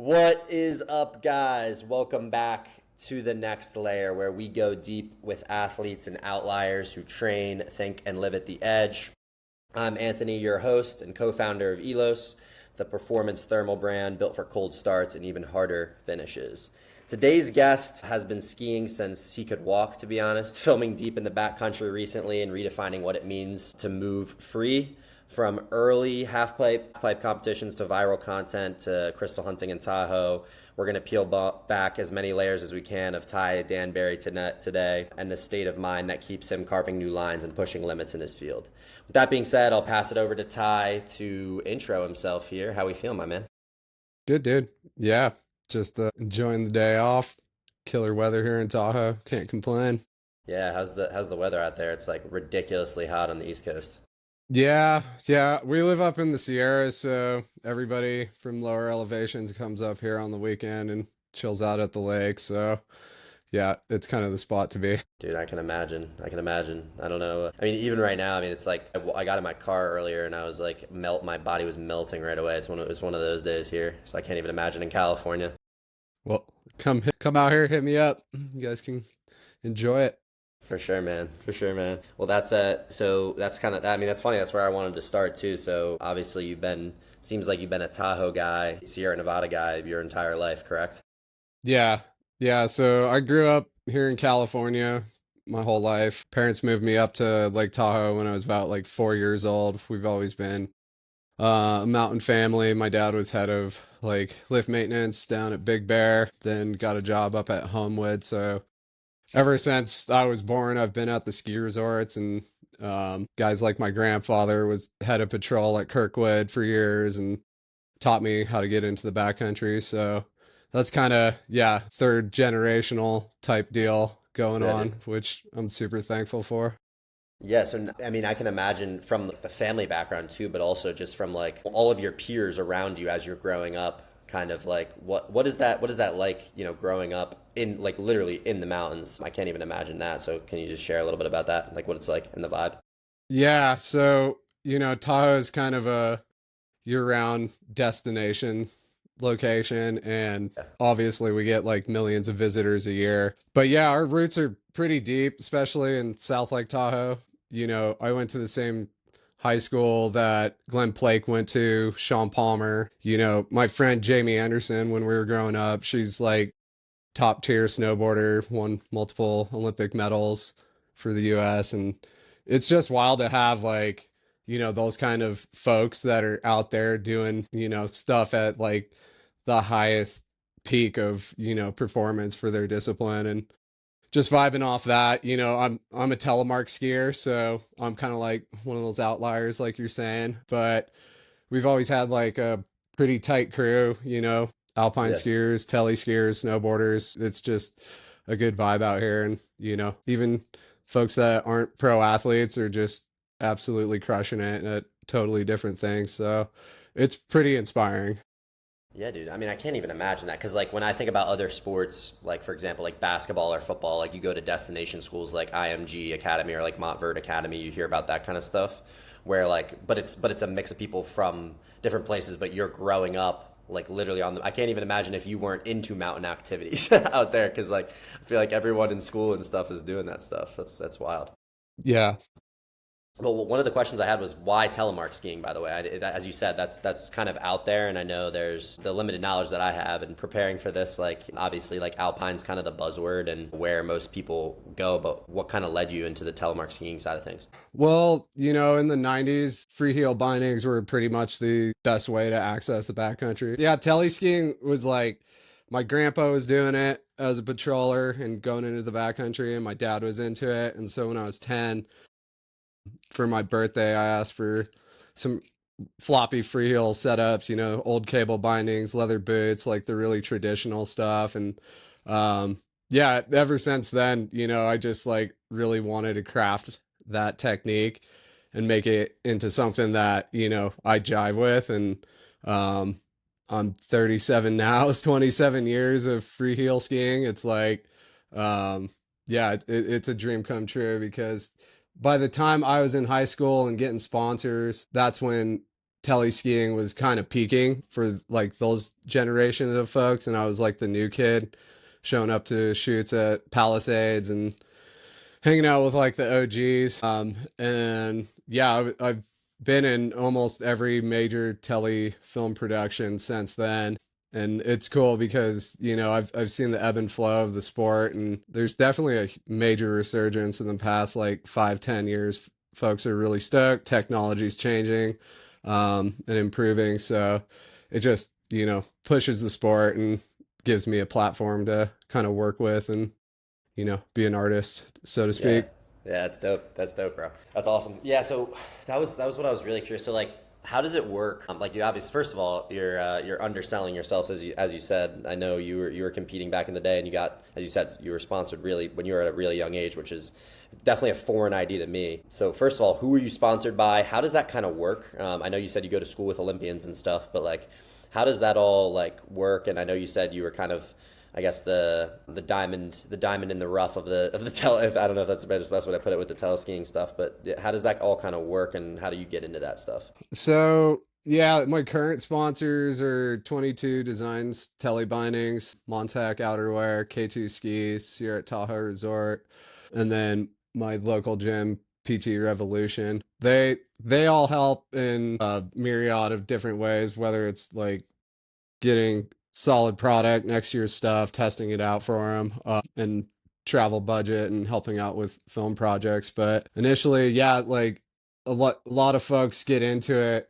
What is up, guys? Welcome back to the next layer where we go deep with athletes and outliers who train, think, and live at the edge. I'm Anthony, your host and co-founder of Elos, the performance thermal brand built for cold starts and even harder finishes. Today's guest has been skiing since he could walk, to be honest, filming deep in the backcountry recently and redefining what it means to move free. From early half-pipe competitions to viral content to crystal hunting in Tahoe, we're going to peel back as many layers as we can of Ty Dayberry today and the state of mind that keeps him carving new lines and pushing limits in his field. With that being said, I'll pass it over to Ty to intro himself here. How we feel, my man? Good, dude. Yeah, just enjoying the day off. Killer weather here in Tahoe. Can't complain. Yeah, how's the weather out there? It's like ridiculously hot on the East Coast. Yeah. We live up in the Sierras, so everybody from lower elevations comes up here on the weekend and chills out at the lake. So, yeah, it's kind of the spot to be. Dude, I can imagine. I can imagine. I don't know. I mean, even right now, I mean, it's like I got in my car earlier and I was like my body was melting right away. It's one of those days here. So I can't even imagine in California. Well, come out here, hit me up. You guys can enjoy it. For sure, man. For sure, man. Well, so that's kind of, I mean, that's funny. That's where I wanted to start too. So obviously seems like you've been a Tahoe guy, Sierra Nevada guy your entire life, correct? Yeah, yeah. So I grew up here in California my whole life. Parents moved me up to Lake Tahoe when I was about like 4 years old. We've always been a mountain family. My dad was head of like lift maintenance down at Big Bear, then got a job up at Homewood. So ever since I was born, I've been at the ski resorts, and guys like my grandfather was head of patrol at Kirkwood for years and taught me how to get into the backcountry. So that's kind of, yeah, third generational type deal going Yeah, dude. on, which I'm super thankful for. Yeah, so I mean, I can imagine from like, the family background too, but also just from like all of your peers around you as you're growing up, kind of like what is that like, growing up in like literally in the mountains? I can't even imagine that. So can you just share a little bit about that, like what it's like in the vibe? Yeah, so, Tahoe is kind of a year-round destination location, and Yeah. obviously we get like millions of visitors a year. But yeah, our roots are pretty deep, especially in South Lake Tahoe. I went to the same high school that Glenn Plake went to, Sean Palmer. My friend Jamie Anderson, when we were growing up, she's like top tier snowboarder, won multiple Olympic medals for the US. And it's just wild to have like, those kind of folks that are out there doing, stuff at like the highest peak of, performance for their discipline, and just vibing off that. I'm a telemark skier, so I'm kind of like one of those outliers like you're saying, but we've always had like a pretty tight crew, alpine Yeah. skiers, tele skiers, snowboarders. It's just a good vibe out here. And, even folks that aren't pro athletes are just absolutely crushing it at totally different things. So it's pretty inspiring. Yeah, dude. I mean, I can't even imagine that because, like, when I think about other sports, like for example, like basketball or football, like you go to destination schools like IMG Academy or like Montverde Academy, you hear about that kind of stuff, where like, but it's a mix of people from different places, but you're growing up like literally on the. I can't even imagine if you weren't into mountain activities out there because, like, I feel like everyone in school and stuff is doing that stuff. That's wild. Yeah. Well, one of the questions I had was why telemark skiing, by the way. As you said, that's kind of out there, and I know there's the limited knowledge that I have in preparing for this. Like, obviously, like alpine's kind of the buzzword and where most people go, but what kind of led you into the telemark skiing side of things? Well, in the 90s, freeheel bindings were pretty much the best way to access the backcountry. Yeah, tele skiing was like my grandpa was doing it as a patroller and going into the backcountry, and my dad was into it. And so when I was 10, for my birthday, I asked for some floppy freeheel setups, old cable bindings, leather boots, like the really traditional stuff. And um, yeah, ever since then, I just like really wanted to craft that technique and make it into something that, I jive with. And um, I'm 37 now. It's 27 years of freeheel skiing. It's like, um, yeah, it's a dream come true because by the time I was in high school and getting sponsors, that's when tele skiing was kind of peaking for like those generations of folks, and I was like the new kid showing up to shoots at Palisades and hanging out with like the OGs. And yeah, I've been in almost every major tele film production since then. And it's cool because, you know, I've seen the ebb and flow of the sport, and there's definitely a major resurgence in the past like 5, 10 years. Folks are really stoked. Technology's changing, and improving. So it just, you know, pushes the sport and gives me a platform to kind of work with and, you know, be an artist, so to Yeah. speak. Yeah, that's dope. That's dope, bro. That's awesome. Yeah, so that was what I was really curious. So like how does it work? Like you obviously first of all, you're underselling yourselves as you said. I know you were competing back in the day and you got as you said you were sponsored really when you were at a really young age, which is definitely a foreign idea to me. So first of all, who are you sponsored by? How does that kind of work? I know you said you go to school with Olympians and stuff, but like how does that all like work? And I know you said you were kind of I guess the diamond in the rough of the tele. If, I don't know if that's the best way to put it with the teleskiing stuff, but how does that all kind of work, and how do you get into that stuff? So yeah, my current sponsors are 22 Designs Telebindings, Montec Outerwear, K2 Skis, Sierra Tahoe Resort, and then my local gym, PT Revolution. They all help in a myriad of different ways, whether it's like getting solid product next to your stuff, testing it out for them, and travel budget and helping out with film projects. But initially, yeah, like a lot of folks get into it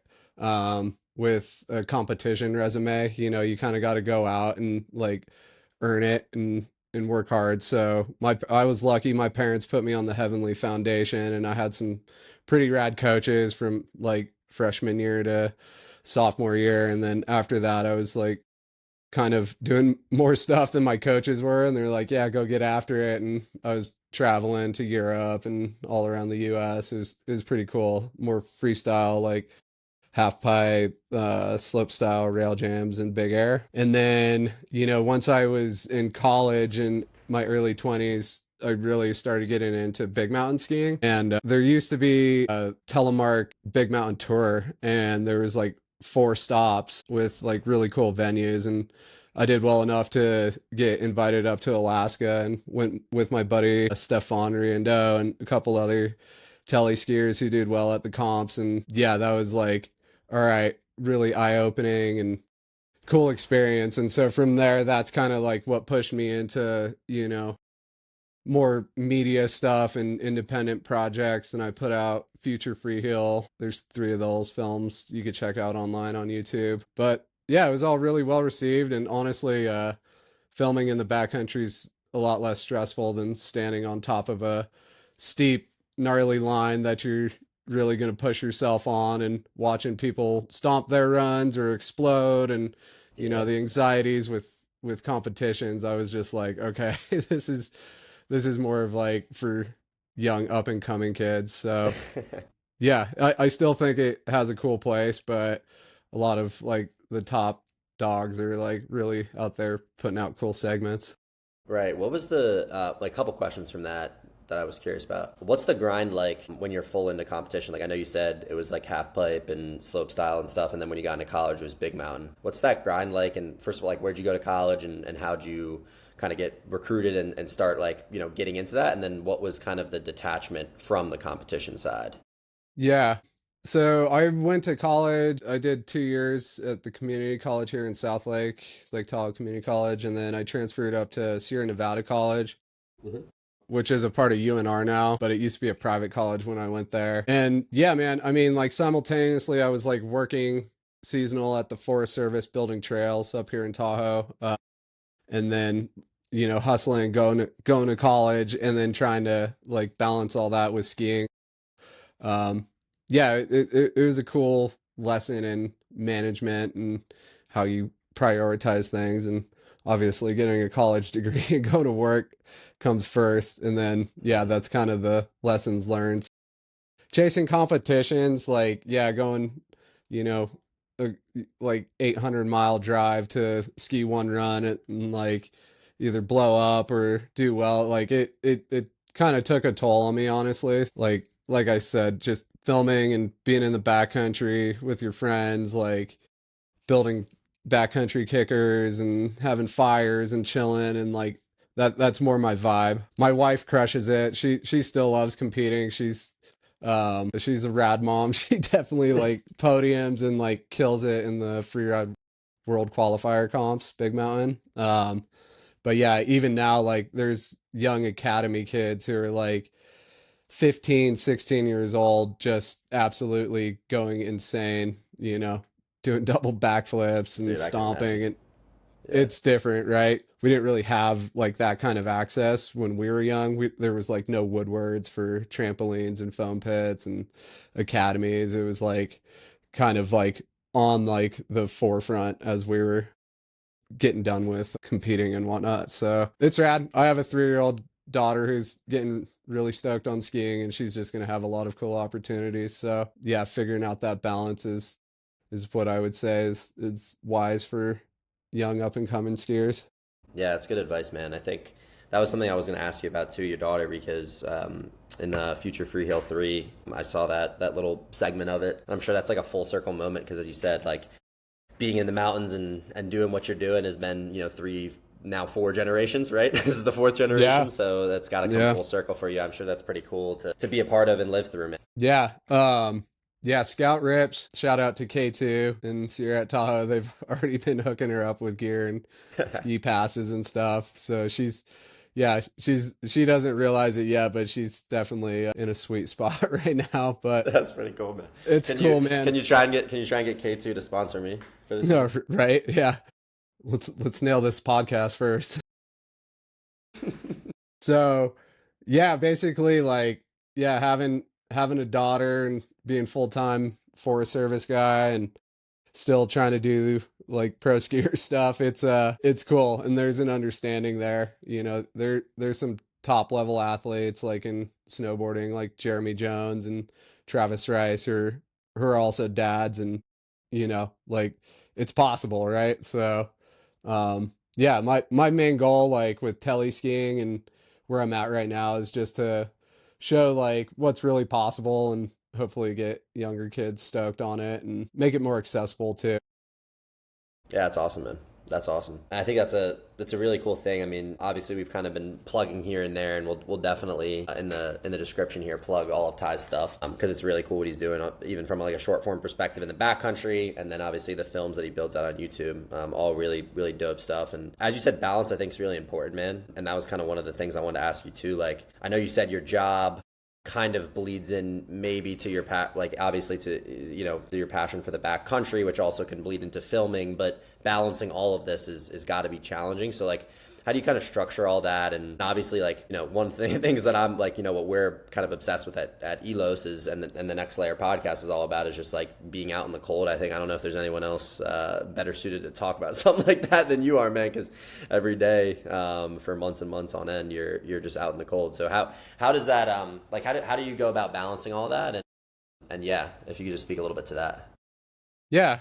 with a competition resume. You know, you kind of got to go out and like earn it and work hard. So I was lucky. My parents put me on the Heavenly Foundation, and I had some pretty rad coaches from like freshman year to sophomore year, and then after that, I was like kind of doing more stuff than my coaches were, and they're like, yeah, go get after it. And I was traveling to Europe and all around the US. It was pretty cool, more freestyle, like half pipe, slopestyle, rail jams, and big air. And then, you know, once I was in college in my early 20s, I really started getting into big mountain skiing. And there used to be a telemark big mountain tour, and there was like 4 stops with like really cool venues. And I did well enough to get invited up to Alaska and went with my buddy Stefan Riendo and a couple other tele skiers who did well at the comps. And yeah, that was like, all right, really eye opening and cool experience. And so from there, that's kind of like what pushed me into, you know, more media stuff and independent projects. And I put out Future Freeheel. There's 3 of those films you could check out online on YouTube. But yeah, it was all really well received. And honestly, filming in the backcountry is a lot less stressful than standing on top of a steep, gnarly line that you're really going to push yourself on and watching people stomp their runs or explode. And, you know, Yeah. the anxieties with competitions, I was just like, okay, this is more of like for young up and coming kids. So yeah, I still think it has a cool place, but a lot of like the top dogs are like really out there putting out cool segments. Right. What was the like couple questions from that I was curious about? What's the grind like when you're full into competition? Like I know you said it was like half pipe and slope style and stuff, and then when you got into college it was big mountain. What's that grind like? And first of all, like where'd you go to college and how'd you kind of get recruited and start like, you know, getting into that? And then what was kind of the detachment from the competition side? Yeah. So I went to college. I did 2 years at the community college here in South Lake Tahoe Community College, and then I transferred up to Sierra Nevada College, Hmm. which is a part of UNR now, but it used to be a private college when I went there. And yeah, man, I mean, like simultaneously, I was like working seasonal at the Forest Service building trails up here in Tahoe, and then you know hustling, going to college, and then trying to like balance all that with skiing. Um, yeah, it was a cool lesson in management and how you prioritize things. And obviously, getting a college degree and go to work comes first. And then, yeah, that's kind of the lessons learned. Chasing competitions, like, yeah, going, you know, a, like 800-mile drive to ski one run and like either blow up or do well. Like, it kind of took a toll on me, honestly. Like I said, just filming and being in the backcountry with your friends, like building backcountry kickers and having fires and chilling and like that's more my vibe. My wife crushes it. She still loves competing. She's a rad mom. She definitely like podiums and like kills it in the free ride world qualifier comps, Big Mountain. But yeah, even now, like there's young academy kids who are like 15, 16 years old, just absolutely going insane, doing double backflips and Dude, I can imagine. stomping. And Yeah. it's different, right? We didn't really have like that kind of access when we were young. There was like no Woodwards for trampolines and foam pits and academies. It was like kind of like on like the forefront as we were getting done with competing and whatnot. So it's rad. I have a 3-year-old daughter who's getting really stoked on skiing, and she's just going to have a lot of cool opportunities. So yeah, figuring out that balance is what I would say is wise for young up and coming skiers. Yeah, it's good advice, man. I think that was something I was going to ask you about too, your daughter, because in the Future Freeheel 3, I saw that little segment of it. I'm sure that's like a full circle moment because, as you said, like being in the mountains and doing what you're doing has been, three, now 4 generations, right? This is the 4th generation. Yeah. So that's got to come Yeah. full circle for you. I'm sure that's pretty cool to be a part of and live through, man. Yeah. Yeah, Scout Rips, shout out to K2 and Sierra at Tahoe. They've already been hooking her up with gear and ski passes and stuff. So she doesn't realize it yet, but she's definitely in a sweet spot right now. But That's pretty cool, man. it's cool, man. Can you try and get K2 to sponsor me for this? No, right? Yeah. Let's nail this podcast first. So, yeah, basically like yeah, having a daughter and being full-time Forest Service guy and still trying to do like pro skier stuff. It's cool and there's an understanding there. There's some top level athletes like in snowboarding like Jeremy Jones and Travis Rice who are also dads and like it's possible, right? So yeah, my main goal like with tele skiing and where I'm at right now is just to show like what's really possible and hopefully get younger kids stoked on it and make it more accessible too. Yeah, that's awesome, man. That's awesome. I think that's a really cool thing. I mean, obviously we've kind of been plugging here and there, and we'll definitely in the description here plug all of Ty's stuff because it's really cool what he's doing, even from like a short form perspective in the backcountry, and then obviously the films that he builds out on YouTube, all really really dope stuff. And as you said, balance I think is really important, man. And that was kind of one of the things I wanted to ask you too. Like I know you said your job kind of bleeds in maybe to your like obviously to your passion for the backcountry, which also can bleed into filming, but balancing all of this is got to be challenging. So like how do you kind of structure all that? And obviously like one thing things that I'm like what we're kind of obsessed with at Elos is and the Next Layer podcast is all about is just like being out in the cold. I don't know if there's anyone else better suited to talk about something like that than you are, man, because every day for months and months on end you're just out in the cold. So how does that like how do you go about balancing all that? And yeah, if you could just speak a little bit to that. Yeah.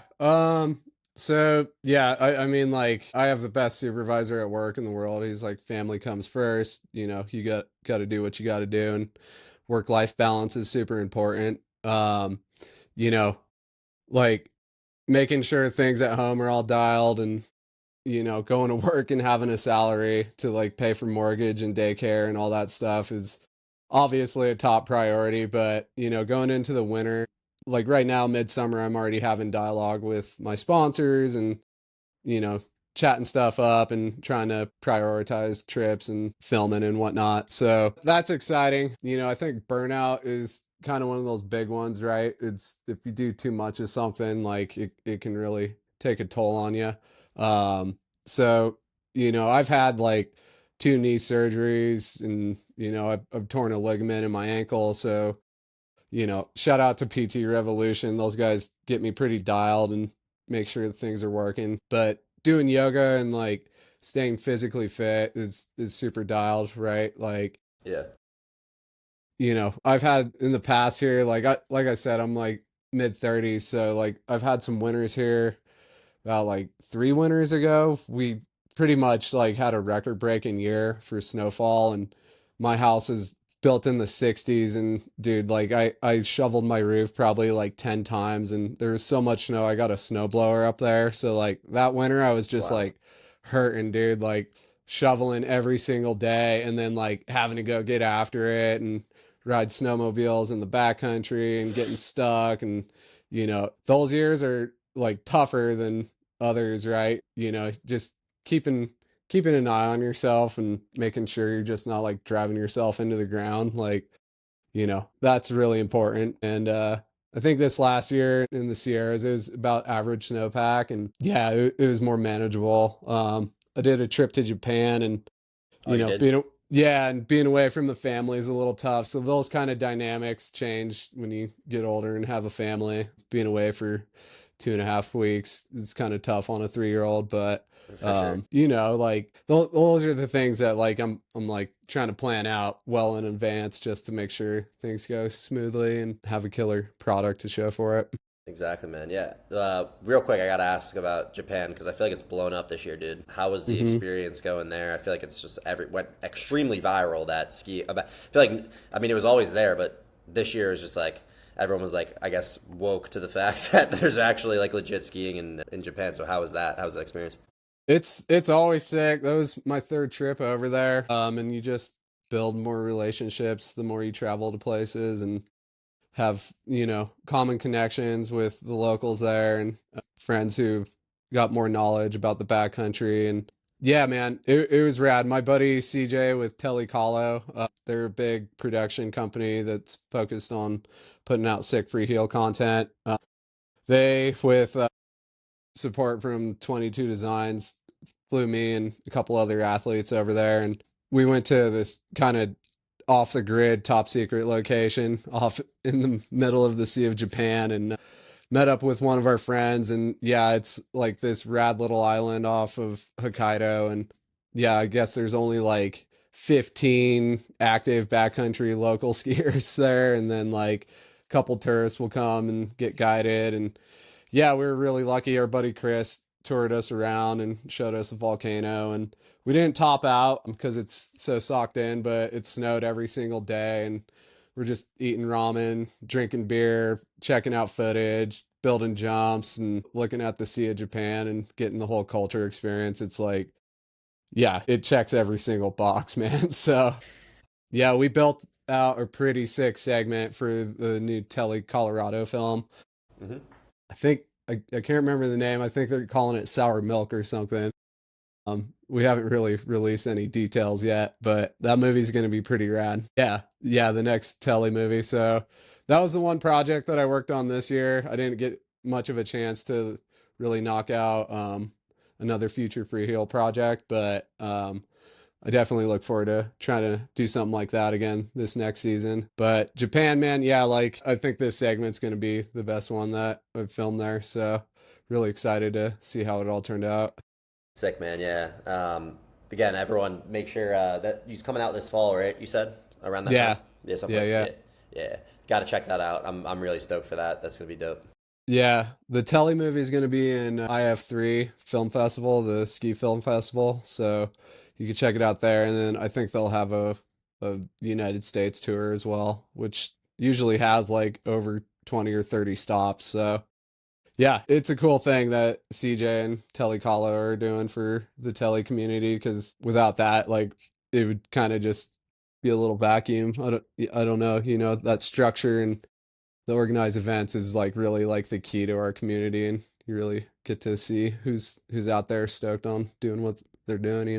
So yeah, I mean like I have the best supervisor at work in the world. He's like family comes first, you got to do what you got to do and work life balance is super important. You know, like making sure things at home are all dialed and going to work and having a salary to like pay for mortgage and daycare and all that stuff is obviously a top priority, but going into the winter, like right now, midsummer, I'm already having dialogue with my sponsors and, you know, chatting stuff up and trying to prioritize trips and filming and whatnot. So that's exciting. I think burnout is kind of one of those big ones, right? It's if you do too much of something, like it can really take a toll on you. So, I've had like 2 knee surgeries and, I've torn a ligament in my ankle. So, shout out to PT Revolution. Those guys get me pretty dialed and make sure that things are working. But doing yoga and like staying physically fit is super dialed, right? Like, Yeah. I've had in the past here, like I said, I'm like mid-30s, so like I've had some winters here. About like 3 winters ago, we pretty much like had a record-breaking year for snowfall, and my house is built in the 60s, and dude, like I shoveled my roof probably like 10 times, and there was so much snow. I got a snowblower up there. So like that winter I was just Wow. like hurting, dude, like shoveling every single day, and then like having to go get after it and ride snowmobiles in the backcountry and getting stuck. And those years are like tougher than others, right? Just keeping an eye on yourself and making sure you're just not like driving yourself into the ground. Like, that's really important. And I think this last year in the Sierras, it was about average snowpack, and yeah, it was more manageable. I did a trip to Japan, and Oh, you did? yeah, and being away from the family is a little tough. So those kind of dynamics change when you get older and have a family. Being away for 2.5 weeks, it's kind of tough on a 3-year-old, but For sure. like those are the things that like I'm like trying to plan out well in advance just to make sure things go smoothly and have a killer product to show for it. Exactly, man. Yeah. Real quick, I gotta ask about Japan because I feel like it's blown up this year, dude. How was the Hmm. experience going there? I feel like it's just went extremely viral. That ski. I feel like it was always there, but this year is just like everyone was like, I guess, woke to the fact that there's actually like legit skiing in Japan. So how was that? How was that experience? It's always sick. That was my third trip over there. And you just build more relationships the more you travel to places and have, common connections with the locals there, and friends who've got more knowledge about the backcountry. And yeah, man, it was rad. My buddy CJ with Telecalo, they're a big production company that's focused on putting out sick Freeheel content. They, with support from 22 Designs, flew me and a couple other athletes over there, and we went to this kind of off the grid, top secret location off in the middle of the Sea of Japan, and met up with one of our friends. And yeah, it's like this rad little island off of Hokkaido. And yeah, I guess there's only like 15 active backcountry local skiers there, and then like a couple tourists will come and get guided. And yeah, we were really lucky. Our buddy Chris toured us around and showed us a volcano, and we didn't top out because it's so socked in, but it snowed every single day, and we're just eating ramen, drinking beer, checking out footage, building jumps, and looking at the Sea of Japan and getting the whole culture experience. It's like, yeah, it checks every single box, man. So yeah, we built out a pretty sick segment for the new Telly Colorado film. Hmm. I think I can't remember the name. I think they're calling it Sour Milk or something. We haven't really released any details yet, but that movie's going to be pretty rad. Yeah, yeah, the next Telly movie. So that was the one project that I worked on this year. I didn't get much of a chance to really knock out another future Freeheel project, but I definitely look forward to trying to do something like that again this next season. But Japan, man, yeah, like I think this segment's going to be the best one that I've filmed there. So really excited to see how it all turned out. Sick, man. Yeah. Again, everyone, make sure that he's coming out this fall, right? You said around that time. Yeah, Yeah, something yeah, like yeah. yeah, yeah. Got to check that out. I'm really stoked for that. That's gonna be dope. Yeah, the Telly movie is going to be in IF3 Film Festival, the ski film festival. So you can check it out there. And then I think they'll have a United States tour as well, which usually has like over 20 or 30 stops. So yeah, it's a cool thing that CJ and Telly Kahlo are doing for the Telly community, because without that, like it would kind of just be a little vacuum. I don't know, that structure and the organized events is like really like the key to our community, and you really get to see who's out there stoked on doing what they're doing.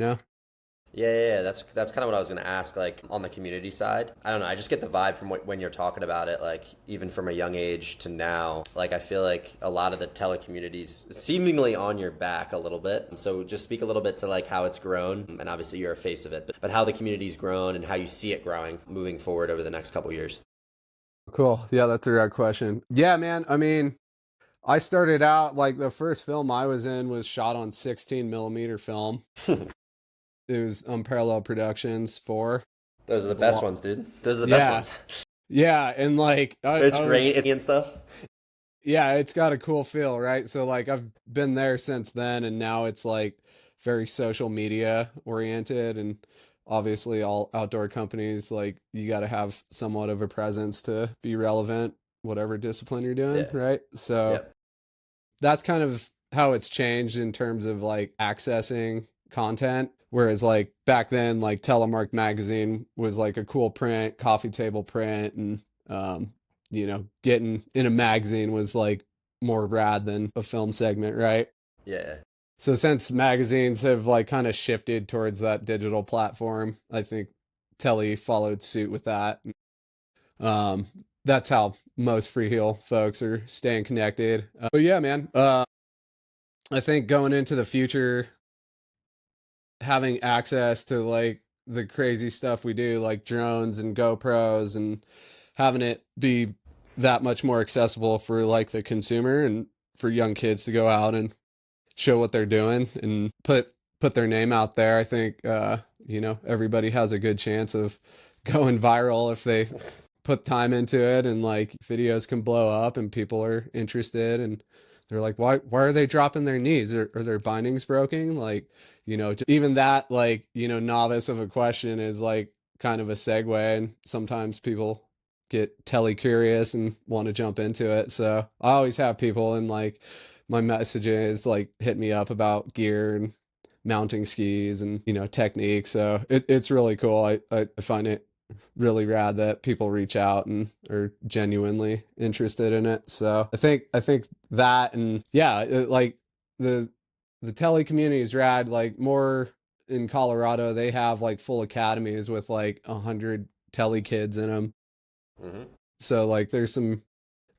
Yeah, yeah, yeah. That's kind of what I was gonna ask. Like on the community side, I don't know. I just get the vibe from when you're talking about it. Like even from a young age to now, like I feel like a lot of the telecommunities seemingly on your back a little bit. So just speak a little bit to like how it's grown, and obviously you're a face of it, but how the community's grown and how you see it growing moving forward over the next couple years. Cool. Yeah, that's a rad question. Yeah, man. I mean, I started out like the first film I was in was shot on 16 millimeter film. It was Unparalleled Productions 4. Those are the With a best lot. ones, dude. Those are the best Yeah, ones. yeah, and like It's I was, great and stuff. yeah, it's got a cool feel, right? So like I've been there since then, and now it's like very social media oriented, and obviously all outdoor companies, like you got to have somewhat of a presence to be relevant, whatever discipline you're doing, Yeah. right? So Yep. that's kind of how it's changed in terms of like accessing content. Whereas like back then, like Telemark magazine was like a cool print, coffee table print, and getting in a magazine was like more rad than a film segment, right? Yeah. So since magazines have like kind of shifted towards that digital platform, I think Telly followed suit with that. Um, that's how most Freeheel folks are staying connected. But yeah, man, I think going into the future, having access to like the crazy stuff we do, like drones and GoPros, and having it be that much more accessible for like the consumer and for young kids to go out and show what they're doing and put their name out there. I think everybody has a good chance of going viral if they put time into it, and like videos can blow up and people are interested and they're like, why are they dropping their knees? Are their bindings broken? Like, even that, like, novice of a question is like kind of a segue, and sometimes people get telly curious and want to jump into it. So I always have people in like my messages like hit me up about gear and mounting skis and technique. So it's really cool. I find it really rad that people reach out and are genuinely interested in it. So I think that, and yeah, like the tele community is rad. Like more in Colorado, they have like full academies with like 100 tele kids in them. Hmm. So like there's some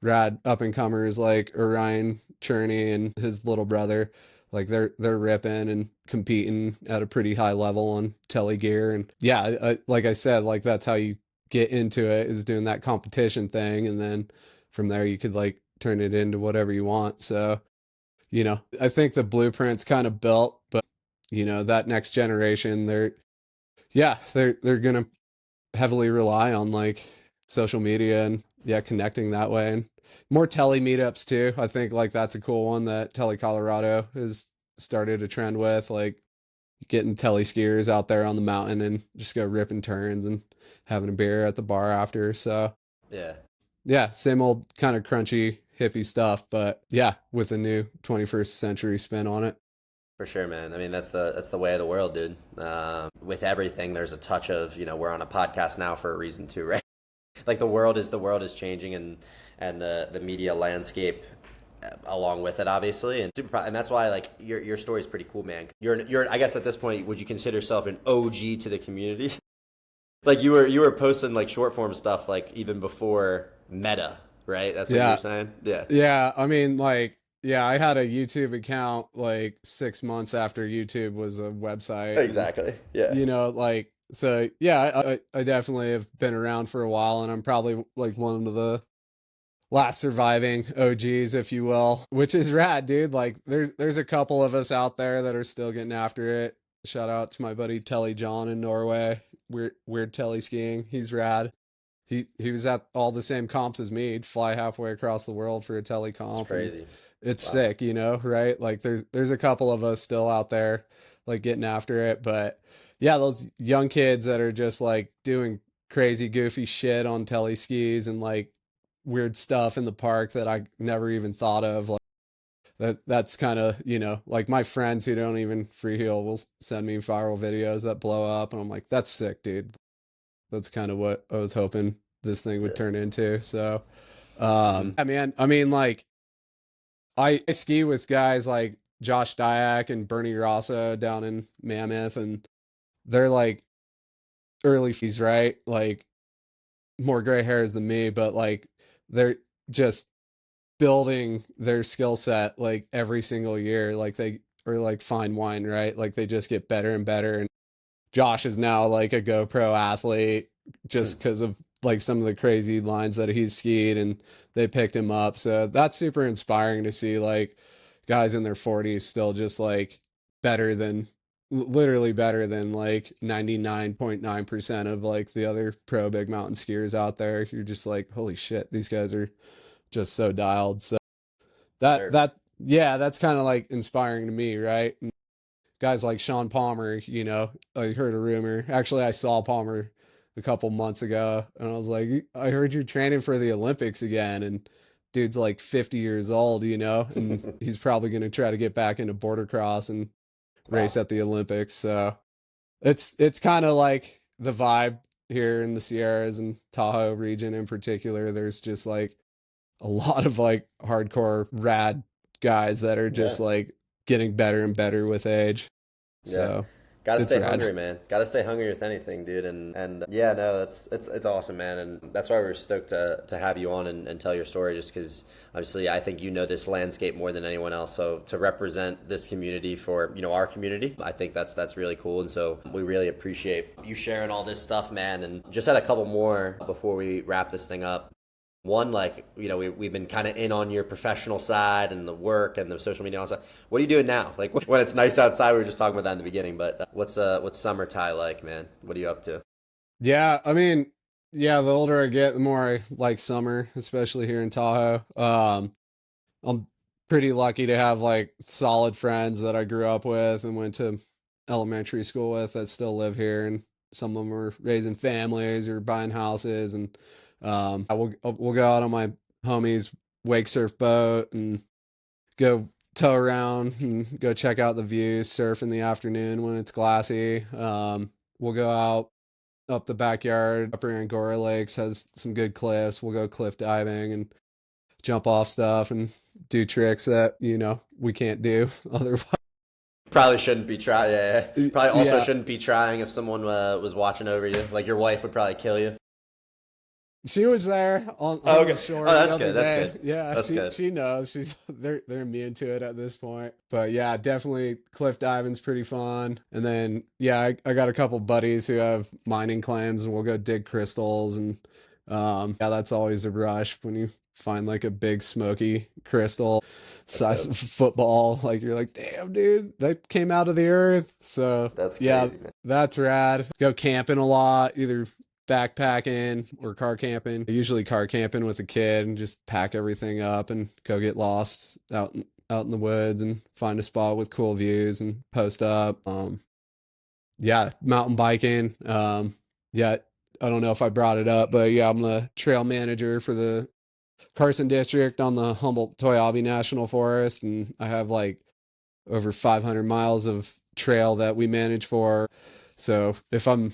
rad up and comers like Orion Cherney and his little brother. Like they're ripping and competing at a pretty high level on tele gear. And yeah, like I said, like that's how you get into it, is doing that competition thing, and then from there you could like turn it into whatever you want. So I think the blueprint's kind of built, but that next generation, they're gonna heavily rely on like social media and yeah, connecting that way, and more tele meetups too. I think like that's a cool one that Tele Colorado has started a trend with, like getting tele skiers out there on the mountain and just go ripping turns and having a beer at the bar after. So Yeah. yeah, same old kind of crunchy hippie stuff, but yeah, with a new 21st century spin on it. For sure, man. I mean, that's the way of the world, dude. With everything, there's a touch of, we're on a podcast now for a reason too, right? Like the world is changing, and the media landscape along with it, obviously, and and that's why like your story is pretty cool, man. You're I guess at this point, would you consider yourself an OG to the community? Like you were posting like short form stuff like even before Meta, right? That's what you were Yeah, saying. Yeah. yeah. I mean, like, yeah, I had a YouTube account like 6 months after YouTube was a website, and Exactly. Yeah. like, so yeah, I definitely have been around for a while, and I'm probably like one of the last surviving OGs, if you will, which is rad, dude. Like, there's a couple of us out there that are still getting after it. Shout out to my buddy Telly John in Norway. Weird Telly skiing. He's rad. He was at all the same comps as me. He'd fly halfway across the world for a tele It's comp, and crazy. it's Wow. sick, right? Like there's a couple of us still out there like getting after it, but yeah, those young kids that are just like doing crazy goofy shit on tele skis and like weird stuff in the park that I never even thought of, like that's kind of, like my friends who don't even freeheel will send me viral videos that blow up, and I'm like, that's sick, dude. That's kind of what I was hoping this thing would Yeah. turn into. So, Hmm. yeah, man. I mean, like, I ski with guys like Josh Dyack and Bernie Rossa down in Mammoth, and they're like early fees, right? Like more gray hairs than me, but like they're just building their skill set like every single year. Like they are like fine wine, right? Like they just get better and better. And Josh is now like a GoPro athlete just because of like some of the crazy lines that he's skied, and they picked him up. So that's super inspiring to see like guys in their 40s still just like better than, literally better than like 99.9% of like the other pro big mountain skiers out there. You're just like, holy shit, these guys are just so dialed. So Sure. yeah, that's kind of like inspiring to me, right? guys like Sean Palmer, I heard a rumor. Actually, I saw Palmer a couple months ago, and I was like, I heard you're training for the Olympics again. And dude's like 50 years old, and he's probably going to try to get back into border cross and Wow. race at the Olympics. So it's kind of like the vibe here in the Sierras and Tahoe region in particular. There's just like a lot of like hardcore rad guys that are Yeah. just like getting better and better with age. Yeah. So Got to it's stay rad. hungry, man. Got to stay hungry with anything, dude. And yeah, no, that's it's awesome, man. And that's why we're stoked to have you on and tell your story, just because obviously I think you know this landscape more than anyone else. So to represent this community for our community, I think that's really cool. And so we really appreciate you sharing all this stuff, man. And just had a couple more before we wrap this thing up. One, like, we've been kind of in on your professional side and the work and the social media and all that stuff. What are you doing now? Like, when it's nice outside, we were just talking about that in the beginning, but what's summer Ty like, man? What are you up to? Yeah, I mean, yeah, the older I get, the more I like summer, especially here in Tahoe. I'm pretty lucky to have like solid friends that I grew up with and went to elementary school with that still live here, and some of them are raising families or buying houses, and we'll go out on my homie's wake surf boat and go tow around and go check out the views, surf in the afternoon when it's glassy. We'll go out up the backyard up here in Angora Lakes has some good cliffs. We'll go cliff diving and jump off stuff and do tricks that we can't do otherwise. Probably shouldn't be trying. Yeah, yeah. Probably also Yeah, shouldn't be trying if someone was watching over you. Like your wife would probably kill you. she was there on Oh, on okay. the shore Oh, the that's other good. That's day. good. Yeah, That's she good. she knows. They're immune to it at this point. But yeah, definitely cliff diving's pretty fun. And then yeah, I got a couple buddies who have mining claims, and we'll go dig crystals. And yeah, that's always a rush when you find like a big smoky crystal That's size dope. of a football. Like you're like, damn, dude, that came out of the earth. So That's yeah, crazy, man. that's rad. Go camping a lot, either backpacking or car camping. Usually car camping with a kid and just pack everything up and go get lost out in the woods and find a spot with cool views and post up. Yeah, mountain biking. Yeah, I don't know if I brought it up, but yeah, I'm the trail manager for the Carson district on the Humboldt-Toyabe National Forest, and I have like over 500 miles of trail that we manage for. So if I'm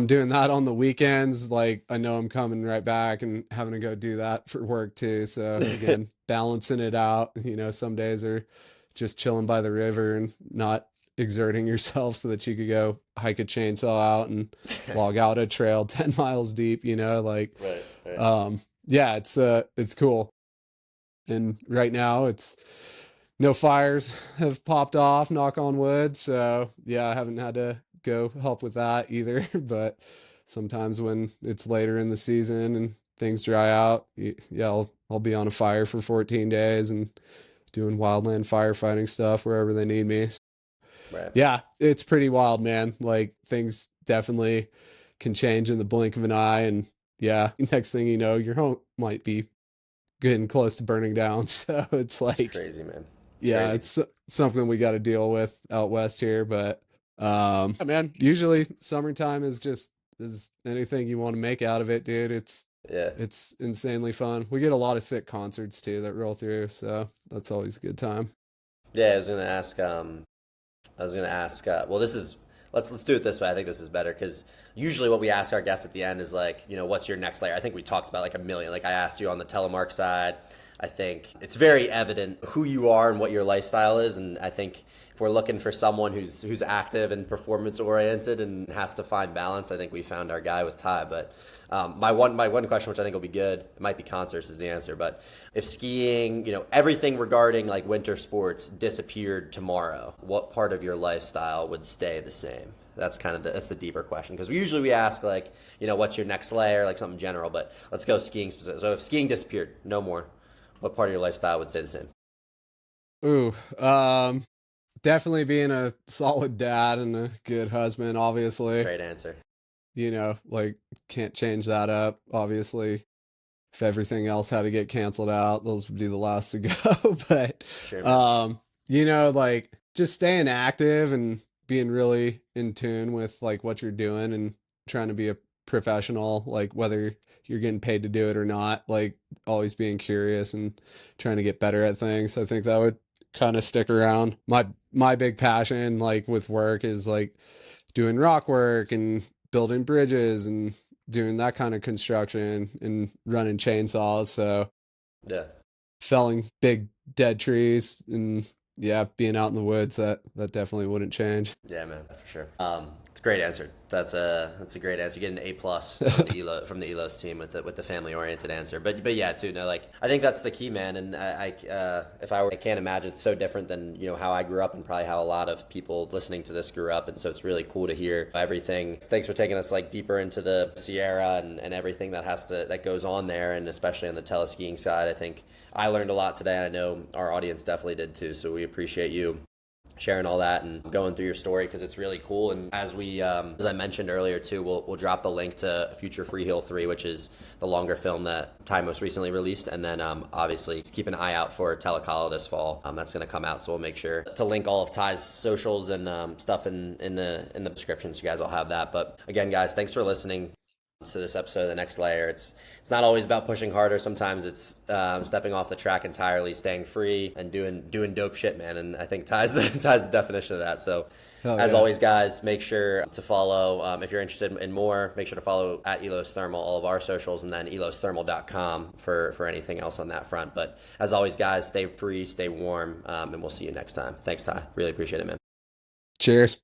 doing that on the weekends, like I know I'm coming right back and having to go do that for work too. So again, balancing it out. Some days are just chilling by the river and not exerting yourself so that you could go hike a chainsaw out and log out a trail 10 miles deep, like Right, right. um yeah, it's cool. And right now it's no fires have popped off, knock on wood. So yeah, I haven't had to go help with that either. But sometimes when it's later in the season and things dry out, yeah, I'll be on a fire for 14 days and doing wildland firefighting stuff wherever they need me. Right. Yeah, it's pretty wild, man. Like things definitely can change in the blink of an eye. And yeah, next thing you know, your home might be getting close to burning down. So it's It's like, crazy, man. It's yeah, crazy. it's something we got to deal with out west here. But yeah, man, usually summertime is anything you want to make out of it, dude. Yeah. It's insanely fun. We get a lot of sick concerts too that roll through, so that's always a good time. Yeah, I was gonna ask. Well, this is let's do it this way. I think this is better because usually what we ask our guests at the end is like, what's your next layer? I think we talked about like a million. Like I asked you on the telemark side. I think it's very evident who you are and what your lifestyle is, and I think if we're looking for someone who's active and performance oriented and has to find balance, I think we found our guy with Ty. But my one question, which I think will be good, it might be concerts is the answer, but if skiing, everything regarding like winter sports disappeared tomorrow, what part of your lifestyle would stay the same? That's the deeper question because we ask like what's your next layer, like something general, but let's go skiing specific. So if skiing disappeared, no more, what part of your lifestyle would stay the same? Ooh, definitely being a solid dad and a good husband, obviously. Great answer. Like can't change that up. Obviously, if everything else had to get canceled out, those would be the last to go. But Sure, man. like just staying active and being really in tune with like what you're doing and trying to be a professional, like whether you're getting paid to do it or not, like always being curious and trying to get better at things. I think that would kind of stick around. My big passion like with work is like doing rock work and building bridges and doing that kind of construction and running chainsaws. So Yeah. felling big dead trees and yeah, being out in the woods, that definitely wouldn't change. Yeah, man, for sure. It's a great answer. That's a great answer. You get an A+ from the Elos team with the family oriented answer. But yeah, too. No, like I think that's the key, man. And I can't imagine it's so different than how I grew up and probably how a lot of people listening to this grew up. And so it's really cool to hear everything. Thanks for taking us like deeper into the Sierra and everything that goes on there, and especially on the teleskiing side. I think I learned a lot today. I know our audience definitely did too. So we appreciate you sharing all that and going through your story because it's really cool. And as I mentioned earlier too, we'll drop the link to Future Freeheel 3, which is the longer film that Ty most recently released. And then obviously keep an eye out for Telecala this fall. That's going to come out, so we'll make sure to link all of Ty's socials and stuff in the description, so you guys will have that. But again, guys, thanks for listening to this episode of The Next Layer. It's not always about pushing harder. Sometimes it's stepping off the track entirely, staying free, and doing dope shit, man. And I think Ty's the definition of that. So as always, guys, make sure to follow. If you're interested in more, make sure to follow at Elos Thermal, all of our socials, and then elosthermal.com for anything else on that front. But as always, guys, stay free, stay warm, and we'll see you next time. Thanks, Ty. Really appreciate it, man. Cheers.